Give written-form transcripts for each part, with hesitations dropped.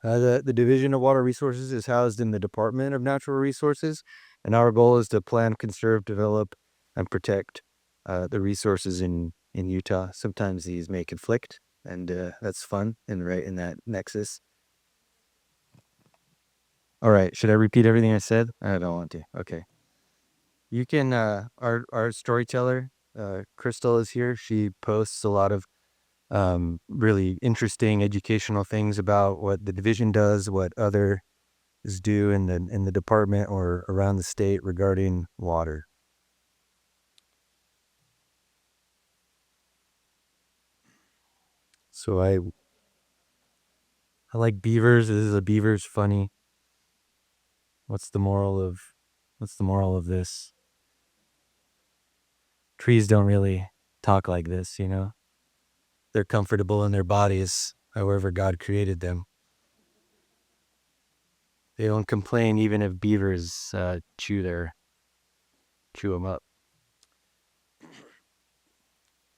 The Division of Water Resources is housed in the Department of Natural Resources, and our goal is to plan, conserve, develop, and protect the resources in Utah. Sometimes these may conflict, and that's fun and right in that nexus. All right, should I repeat everything I said? I don't want to. Okay. You can, our storyteller, Crystal is here. She posts a lot of really interesting educational things about what the division does, what others do in the department or around the state regarding water. So I like beavers. Is a beaver's funny? What's the moral of this? Trees don't really talk like this, you know? They're comfortable in their bodies, however God created them. They don't complain even if beavers chew them up.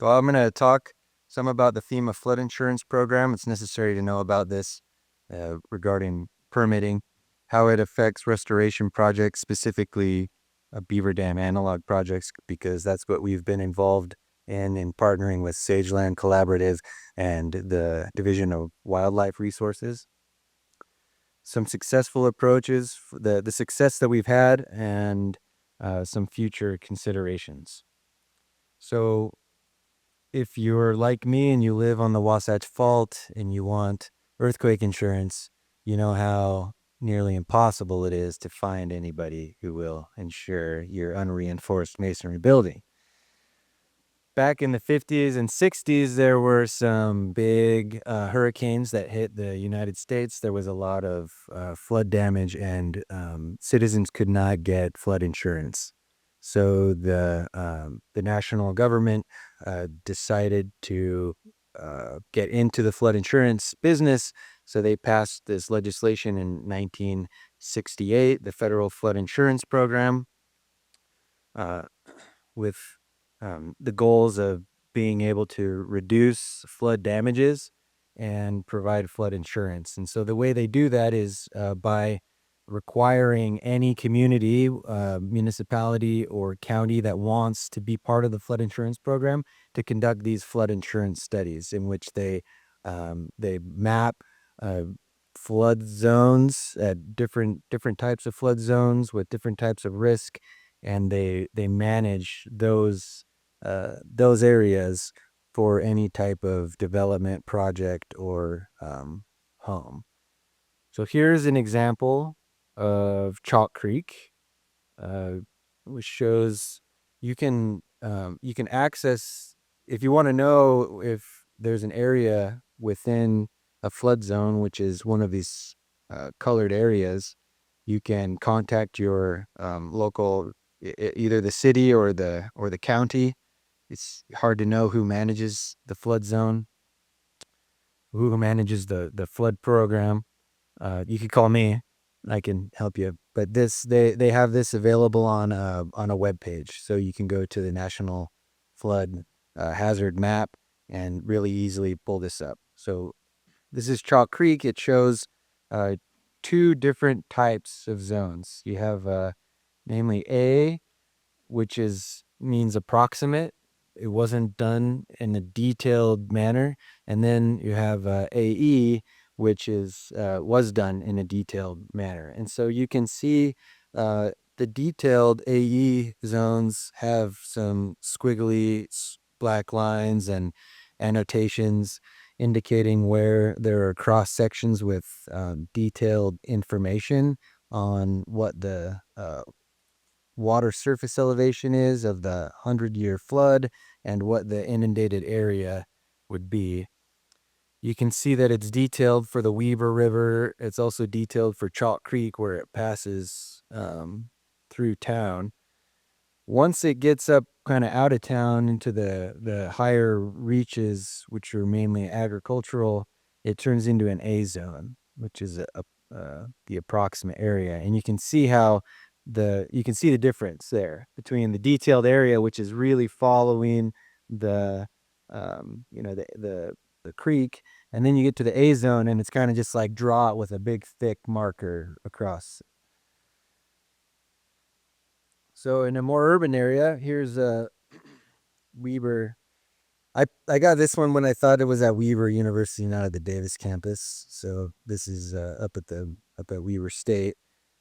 Well, I'm going to talk some about the FEMA flood insurance program. It's necessary to know about this regarding permitting, how it affects restoration projects, specifically beaver dam analog projects, because that's what we've been involved in partnering with Sageland Collaborative and the Division of Wildlife Resources. Some successful approaches, the success that we've had, and some future considerations. So if you're like me and you live on the Wasatch Fault and you want earthquake insurance, you know how nearly impossible it is to find anybody who will insure your unreinforced masonry building. Back in the 50s and 60s, there were some big hurricanes that hit the United States. There was a lot of flood damage, and citizens could not get flood insurance. So the national government decided to get into the flood insurance business. So they passed this legislation in 1968, the Federal Flood Insurance Program, with the goals of being able to reduce flood damages and provide flood insurance. And so the way they do that is by requiring any community, municipality, or county that wants to be part of the flood insurance program to conduct these flood insurance studies, in which they map flood zones at different types of flood zones with different types of risk, and they manage those areas for any type of development project or home. So here's an example of Chalk Creek, which shows you can access, if you want to know if there's an area within a flood zone, which is one of these colored areas, you can contact your local, either the city or the county. It's hard to know who manages the flood zone, who manages the flood program. You could call me. I can help you. But they have this available on a web page, so you can go to the National Flood Hazard Map and really easily pull this up. So this is Chalk Creek. It shows two different types of zones. You have namely A, which means approximate. It wasn't done in a detailed manner. And then you have AE, which was done in a detailed manner. And so you can see the detailed AE zones have some squiggly black lines and annotations indicating where there are cross sections with detailed information on what the water surface elevation is of the 100-year flood and what the inundated area would be. You can see that it's detailed for the Weber River. It's also detailed for Chalk Creek, where it passes through town. Once it gets up kind of out of town into the higher reaches, which are mainly agricultural, it turns into an A zone, which is the approximate area. And you can see the difference there between the detailed area, which is really following the creek, And then you get to the A zone, and it's kind of just like draw it with a big, thick marker across. So in a more urban area, here's a Weber. I got this one when I thought it was at Weber University, not at the Davis campus. So this is up at Weber State,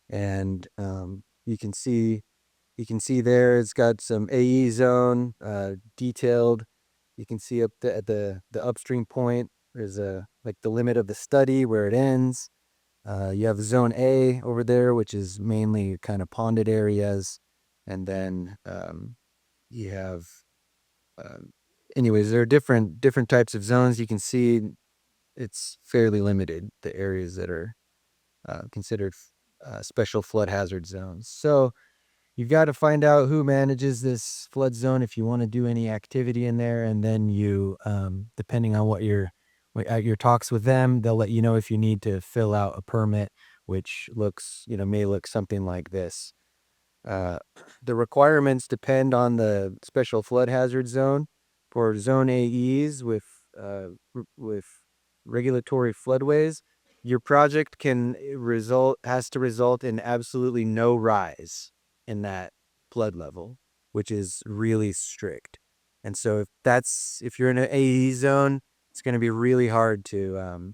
and you can see there it's got some AE zone detailed. You can see up at the upstream point. There's a like the limit of the study where it ends. You have zone A over there, which is mainly kind of ponded areas, and then you have anyways, there are different types of zones. You can see it's fairly limited, the areas that are considered special flood hazard zones. So you've got to find out who manages this flood zone if you want to do any activity in there, and then you, depending on at your talks with them, they'll let you know if you need to fill out a permit, which may look something like this. Uh, the requirements depend on the special flood hazard zone. For zone AEs with regulatory floodways, your project has to result in absolutely no rise in that flood level, which is really strict. And so if you're in an AE zone, it's going to be really hard to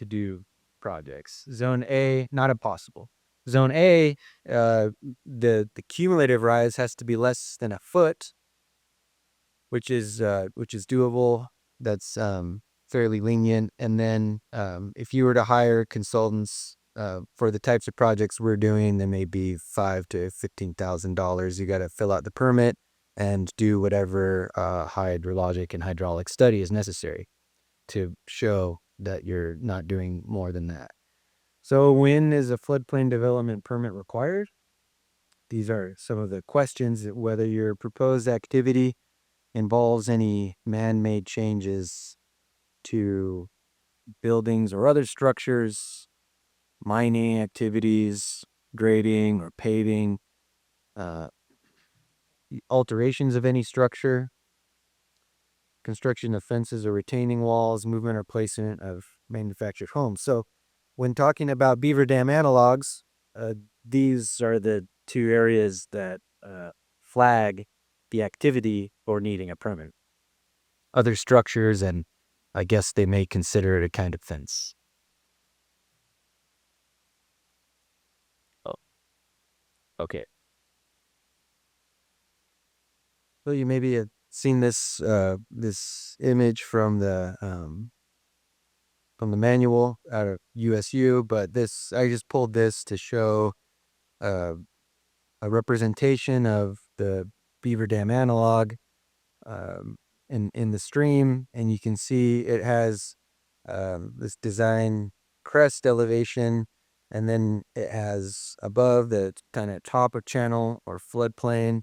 do projects. Zone A, not impossible. Zone A, the cumulative rise has to be less than a foot, which is doable. That's fairly lenient. And then if you were to hire consultants for the types of projects we're doing, they may be $5,000 to $15,000. You got to fill out the permit and do whatever hydrologic and hydraulic study is necessary to show that you're not doing more than that. So when is a floodplain development permit required? These are some of the questions: whether your proposed activity involves any man-made changes to buildings or other structures, mining activities, grading or paving, uh, alterations of any structure, construction of fences or retaining walls, movement or placement of manufactured homes. So when talking about beaver dam analogs, these are the two areas that flag the activity for needing a permit. Other structures, and I guess they may consider it a kind of fence. Oh, okay. So you maybe have seen this image from the manual out of USU, but I just pulled this to show uh, a representation of the beaver dam analog in the stream, and you can see it has this design crest elevation, and then it has above the kind of top of channel or floodplain,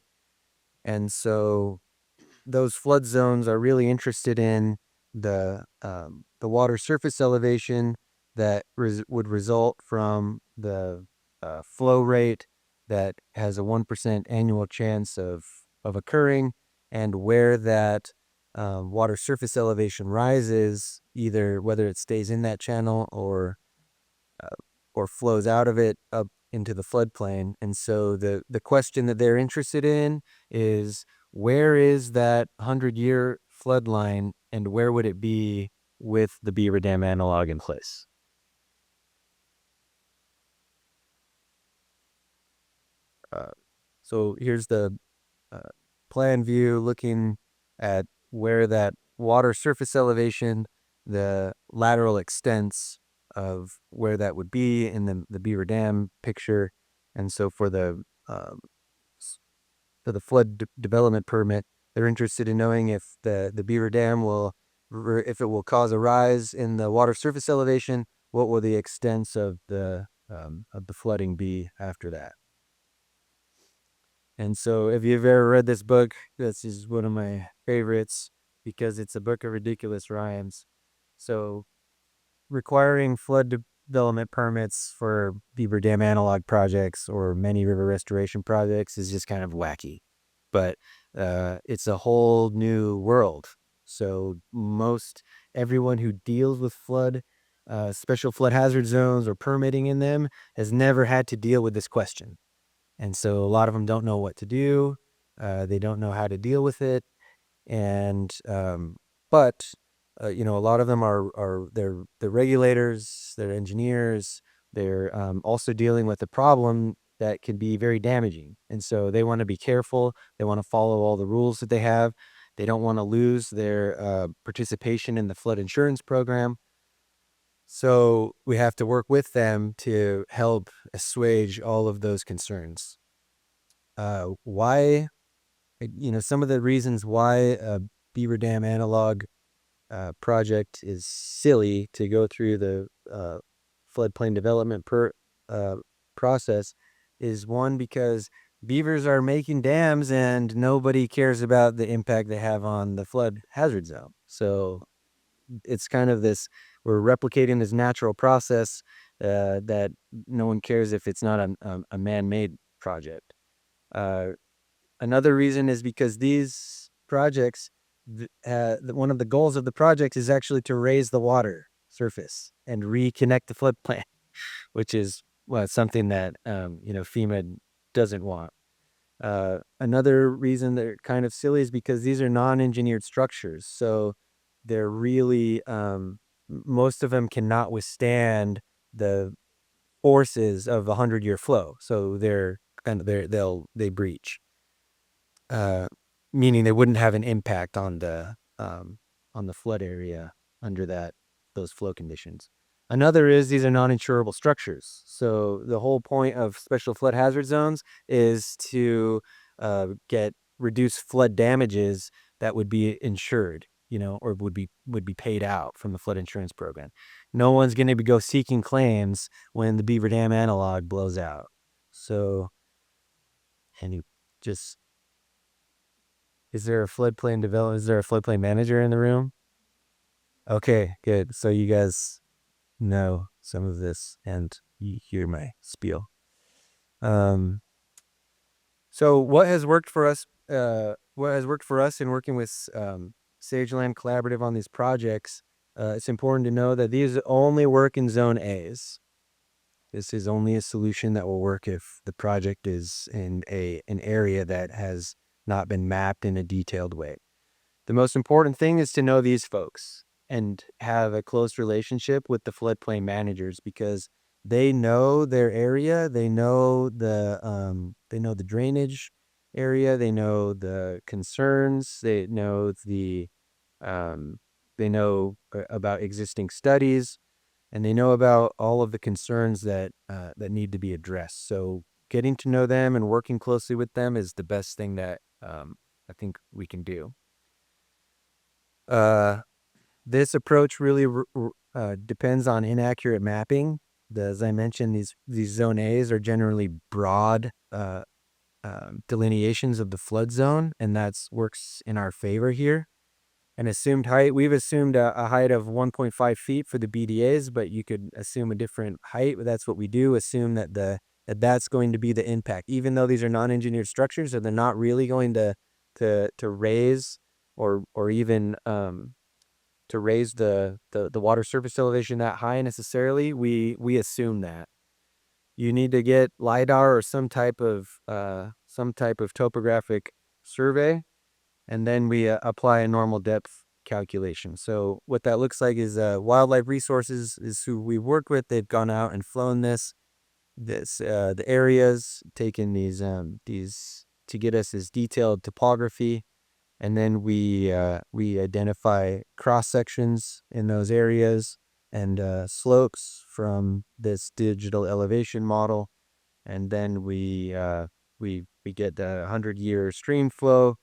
and so those flood zones are really interested in the water surface elevation that would result from the flow rate that has a 1% annual chance of occurring, and where that water surface elevation rises, either whether it stays in that channel uh, or flows out of it up into the floodplain. And so the question that they're interested in is, where is that 100-year flood line, and where would it be with the beaver dam analog in place? Uh, so here's the uh, plan view looking at where that water surface elevation, the lateral extents of where that would be in the beaver dam picture. And so for the flood development permit, they're interested in knowing if the beaver dam if it will cause a rise in the water surface elevation. What will the extents of the flooding be after that? And so if you've ever read this book, this is one of my favorites because it's a book of ridiculous rhymes. So requiring flood development permits for beaver dam analog projects or many river restoration projects is just kind of wacky. But it's a whole new world. So everyone who deals with special flood hazard zones or permitting in them has never had to deal with this question. And so a lot of them don't know what to do. They don't know how to deal with it. And but a lot of them they're regulators, they're engineers, they're also dealing with a problem that can be very damaging, and so they want to be careful. They want to follow all the rules that they have. They don't want to lose their participation in the flood insurance program. So we have to work with them to help assuage all of those concerns. Why some of the reasons why a beaver dam analog project is silly to go through the floodplain development uh, process is, one, because beavers are making dams and nobody cares about the impact they have on the flood hazard zone. So it's kind of this, we're replicating this natural process that no one cares if it's not a man-made project. Another reason is because these projects, one of the goals of the project is actually to raise the water surface and reconnect the floodplain, which is something that FEMA doesn't want. Another reason they're kind of silly is because these are non-engineered structures, so they're really most of them cannot withstand the forces of a 100-year flow, so they breach. Meaning they wouldn't have an impact on the flood area under those flow conditions. Another is these are non-insurable structures. So the whole point of special flood hazard zones is to get reduced flood damages that would be insured, or would be paid out from the flood insurance program. No one's going to go seeking claims when the Beaver Dam analog blows out. So, and you just Is there a floodplain manager in the room? Okay, good. So you guys know some of this and you hear my spiel. So what has worked for us in working with Sageland Collaborative on these projects, it's important to know that these only work in zone A's. This is only a solution that will work if the project is in an area that has not been mapped in a detailed way. The most important thing is to know these folks and have a close relationship with the floodplain managers, because they know their area. They know the drainage area. They know the concerns. Um, they know about existing studies, and they know about all of the concerns that need to be addressed. So getting to know them and working closely with them is the best thing that I think we can do. This approach really depends on inaccurate mapping. As I mentioned, these zone A's are generally broad delineations of the flood zone, and that works in our favor here. An assumed height, we've assumed a height of 1.5 feet for the BDAs, but you could assume a different height. But that's what we do, assume that's going to be the impact, even though these are non-engineered structures, so they're not really going to raise or even to raise the water surface elevation that high necessarily. We assume that you need to get LiDAR or some type of topographic survey, and then we apply a normal depth calculation. So what that looks like is Wildlife Resources is who we work with. They've gone out and flown the areas, taken these to get us this detailed topography. And then we identify cross sections in those areas and slopes from this digital elevation model, and then we get the 100-year stream flow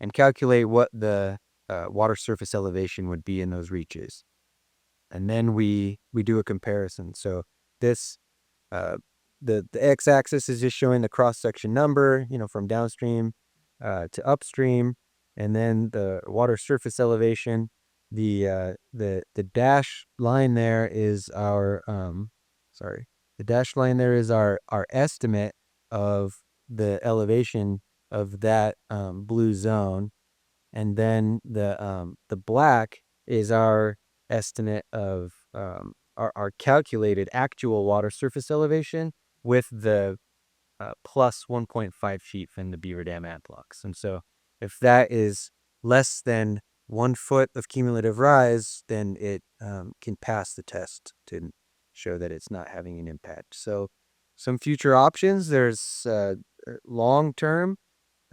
and calculate what the water surface elevation would be in those reaches, and then we do a comparison. So this the x-axis is just showing the cross section number, from downstream to upstream. And then the water surface elevation, the dash line there is our our estimate of the elevation of that blue zone, and then the black is our estimate of our calculated actual water surface elevation with the plus 1.5 feet from the Beaver Dam ad blocks. And so if that is less than 1 foot of cumulative rise, then it can pass the test to show that it's not having an impact. So some future options, there's long-term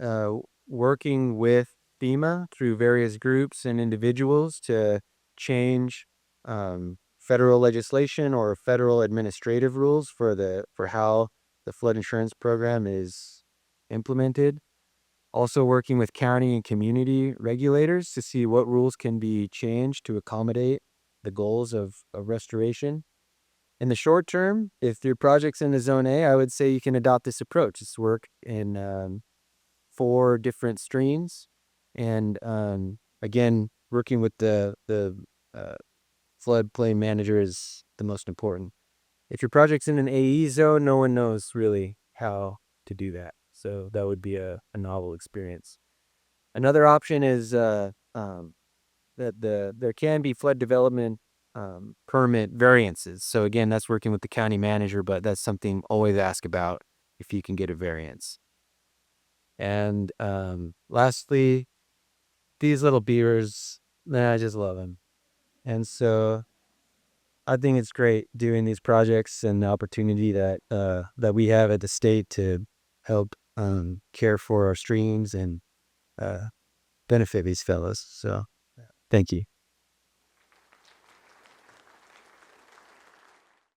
uh, working with FEMA through various groups and individuals to change federal legislation or federal administrative rules for how the flood insurance program is implemented. Also working with county and community regulators to see what rules can be changed to accommodate the goals of restoration. In the short term, if your project's in the zone A, I would say you can adopt this approach. It's work in 4 different streams, and again, working with the uh, floodplain manager is the most important. If your project's in an AE zone, no one knows really how to do that, so that would be a novel experience. Another option is that there can be flood development permit variances. So again, that's working with the county manager, but that's something always ask about if you can get a variance. And lastly, these little beavers, man, I just love them. And so I think it's great doing these projects and the opportunity that we have at the state to help care for our streams and uh, benefit these fellows. So thank you.